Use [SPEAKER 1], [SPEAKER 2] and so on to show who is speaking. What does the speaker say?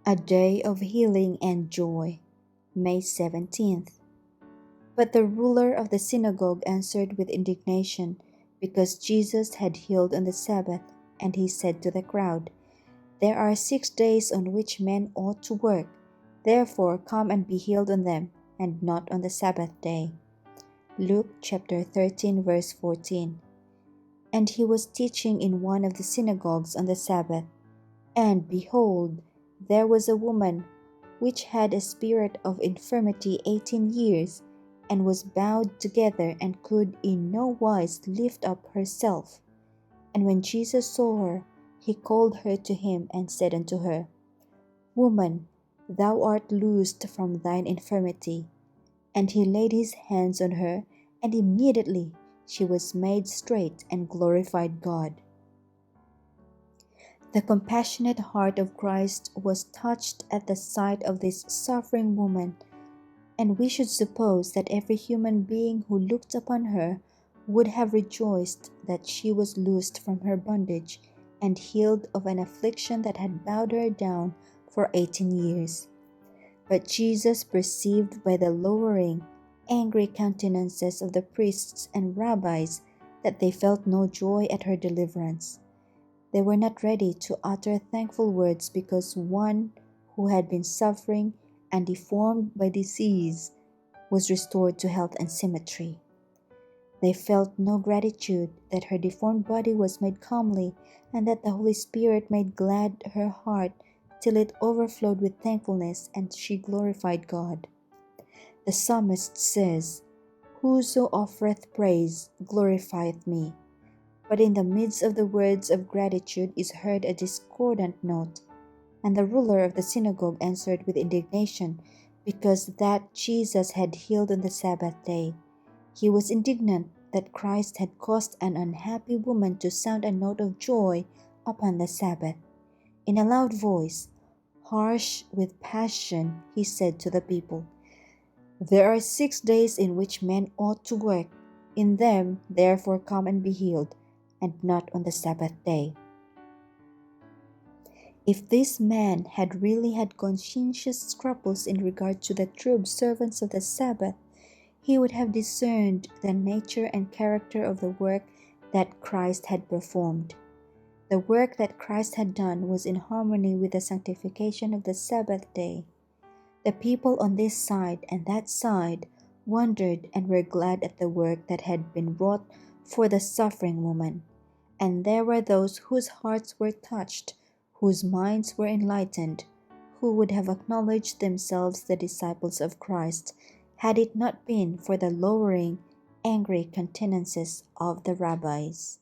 [SPEAKER 1] A day of healing and joy, May 17th. But the ruler of the synagogue answered with indignation because Jesus had healed on the Sabbath, and he said to the crowd, "There are 6 days on which men ought to work. Therefore come and be healed on them, and not on the Sabbath day." Luke chapter 13 verse 14. And he was teaching in one of the synagogues on the Sabbath. And behold, there was a woman which had a spirit of infirmity 18 years, and was bowed together, and could in no wise lift up herself. And when Jesus saw her, he called her to him, and said unto her, Woman, thou art loosed from thine infirmity. And he laid his hands on her, and immediately she was made straight, and glorified God. The compassionate heart of Christ was touched at the sight of this suffering woman, and we should suppose that every human being who looked upon her would have rejoiced that she was loosed from her bondage and healed of an affliction that had bowed her down for 18 years. But Jesus perceived by the lowering, angry countenances of the priests and rabbis that they felt no joy at her deliverance. They were not ready to utter thankful words because one who had been suffering and deformed by disease was restored to health and symmetry. They felt no gratitude that her deformed body was made comely, and that the Holy Spirit made glad her heart till it overflowed with thankfulness, and she glorified God. The psalmist says, "Whoso offereth praise glorifieth me." But in the midst of the words of gratitude is heard a discordant note, and the ruler of the synagogue answered with indignation because that Jesus had healed on the Sabbath day. He was indignant that Christ had caused an unhappy woman to sound a note of joy upon the Sabbath. In a loud voice, harsh with passion, he said to the people, "There are 6 days in which men ought to work. In them, therefore, come and be healed, and not on the Sabbath day." If this man had really had conscientious scruples in regard to the true observance of the Sabbath, he would have discerned the nature and character of the work that Christ had performed. The work that Christ had done was in harmony with the sanctification of the Sabbath day. The people on this side and that side wondered and were glad at the work that had been wrought for the suffering woman. And there were those whose hearts were touched, whose minds were enlightened, who would have acknowledged themselves the disciples of Christ, had it not been for the lowering, angry countenances of the rabbis.